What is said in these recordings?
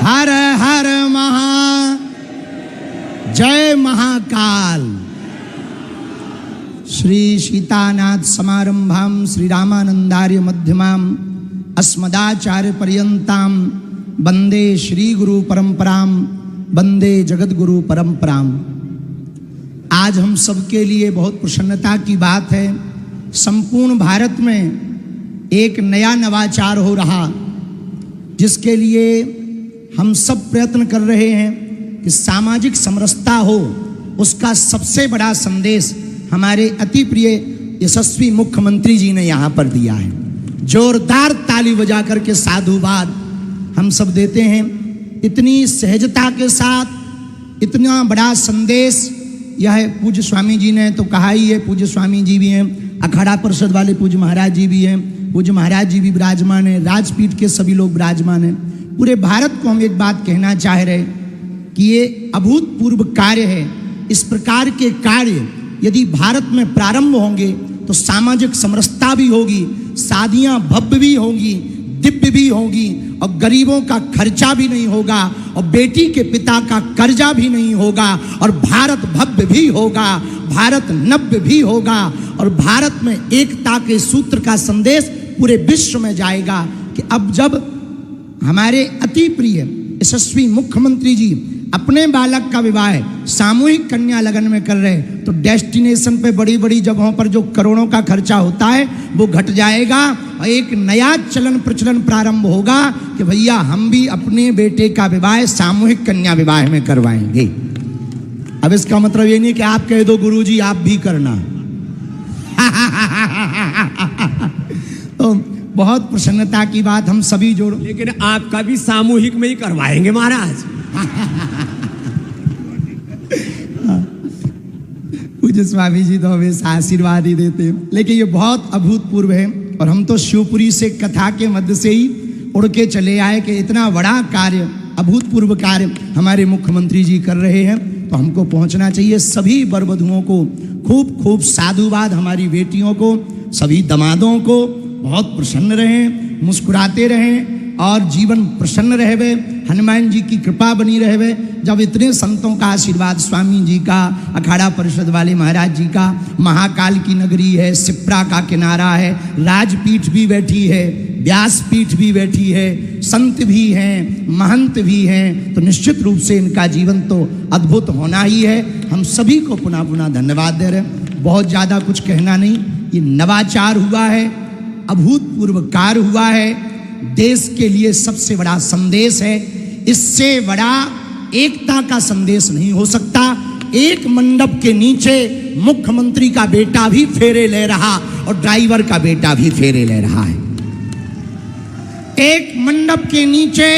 हर हर जय महाकाल। श्री सीतानाथ समारंभाम श्री रामानंदार्य मध्यमाम अस्मदाचार्य पर्यंताम वंदे श्री गुरु परंपराम वंदे जगत गुरु परंपराम। आज हम सबके लिए बहुत प्रसन्नता की बात है, संपूर्ण भारत में एक नया नवाचार हो रहा, जिसके लिए हम सब प्रयत्न कर रहे हैं कि सामाजिक समरसता हो। उसका सबसे बड़ा संदेश हमारे अति प्रिय यशस्वी मुख्यमंत्री जी ने यहाँ पर दिया है। जोरदार ताली बजा करके साधुवाद हम सब देते हैं। इतनी सहजता के साथ इतना बड़ा संदेश यह पूज्य स्वामी जी ने तो कहा ही है। पूज्य स्वामी जी भी हैं, अखाड़ा परिषद वाले पूज्य महाराज जी भी हैं, पूज्य महाराज जी भी विराजमान हैं, राजपीठ के सभी लोग विराजमान हैं। पूरे भारत को हम एक बात कहना चाह रहे कि ये अभूतपूर्व कार्य है। इस प्रकार के कार्य यदि भारत में प्रारंभ होंगे तो सामाजिक समरसता भी होगी, शादियां भव्य भी होंगी, दिव्य भी होगी, और गरीबों का खर्चा भी नहीं होगा, और बेटी के पिता का कर्जा भी नहीं होगा, और भारत भव्य भी होगा, भारत नव्य भी होगा, और भारत में एकता के सूत्र का संदेश पूरे विश्व में जाएगा कि अब जब हमारे अति प्रिय यशस्वी मुख्यमंत्री जी अपने बालक का विवाह सामूहिक कन्या लगन में कर रहे, तो डेस्टिनेशन पे बड़ी बड़ी जगहों पर जो करोड़ों का खर्चा होता है वो घट जाएगा, और एक नया चलन प्रचलन प्रारंभ होगा कि भैया हम भी अपने बेटे का विवाह सामूहिक कन्या विवाह में करवाएंगे। अब इसका मतलब ये नहीं कि आप कह दो गुरुजी आप भी करना। तो बहुत प्रसन्नता की बात, हम सभी जोड़ो, लेकिन आपका भी सामूहिक में ही करवाएंगे महाराज। पूज्य स्वामी जी तो हमेशा आशीर्वाद ही देते हैं, लेकिन ये बहुत अभूतपूर्व है। और हम तो शिवपुरी से कथा के मध्य से ही उड़ के चले आए कि इतना बड़ा कार्य, अभूतपूर्व कार्य हमारे मुख्यमंत्री जी कर रहे हैं, तो हमको पहुंचना चाहिए। सभी वर वधुओं को खूब खूब साधुवाद, हमारी बेटियों को, सभी दमादों को बहुत प्रसन्न रहें, मुस्कुराते रहें और जीवन प्रसन्न रहवे, हनुमान जी की कृपा बनी रहवे। जब इतने संतों का आशीर्वाद, स्वामी जी का, अखाड़ा परिषद वाले महाराज जी का, महाकाल की नगरी है, सिप्रा का किनारा है, राजपीठ भी बैठी है, व्यासपीठ भी बैठी है, संत भी हैं, महंत भी हैं, तो निश्चित रूप से इनका जीवन तो अद्भुत होना ही है। हम सभी को पुनः पुनः धन्यवाद दे रहे हैं। बहुत ज़्यादा कुछ कहना नहीं, ये नवाचार हुआ है, अभूतपूर्व कार्य हुआ है, देश के लिए सबसे बड़ा संदेश है। इससे बड़ा एकता का संदेश नहीं हो सकता। एक मंडप के नीचे मुख्यमंत्री का बेटा भी फेरे ले रहा और ड्राइवर का बेटा भी फेरे ले रहा है। एक मंडप के नीचे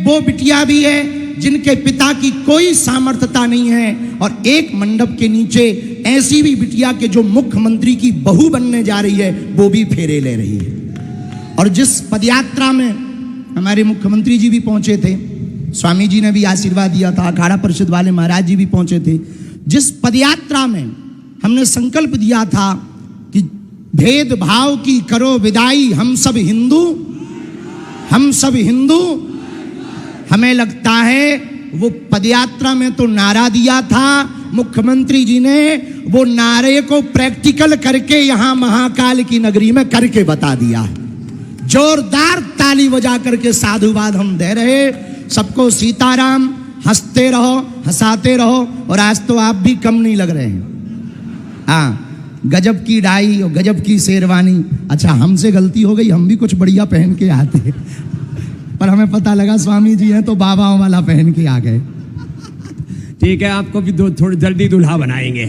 वो बिटिया भी है जिनके पिता की कोई सामर्थ्यता नहीं है, और एक मंडप के नीचे ऐसी भी बिटिया के जो मुख्यमंत्री की बहू बनने जा रही है, वो भी फेरे ले रही है। और जिस पदयात्रा में हमारे मुख्यमंत्री जी भी पहुंचे थे, स्वामी जी ने भी आशीर्वाद दिया था, अखाड़ा परिषद वाले महाराज जी भी पहुंचे थे, जिस पदयात्रा में हमने संकल्प दिया था कि भेदभाव की करो विदाई, हम सब हिंदू, हम सब हिंदू। हमें लगता है वो पदयात्रा में तो नारा दिया था, मुख्यमंत्री जी ने वो नारे को प्रैक्टिकल करके यहां महाकाल की नगरी में करके बता दिया है। जोरदार ताली बजा करके साधुवाद हम दे रहे। सबको सीताराम, हंसते रहो, हंसाते रहो, और आज तो आप भी कम नहीं लग रहे हैं। हाँ, गजब की डाई और गजब की शेरवानी। अच्छा, हमसे गलती हो गई, हम भी कुछ बढ़िया पहन के आते, पर हमें पता लगा स्वामी जी हैं तो बाबाओं वाला पहन के आ गए। ठीक है, आपको भी थोड़ी जल्दी दूल्हा बनाएंगे।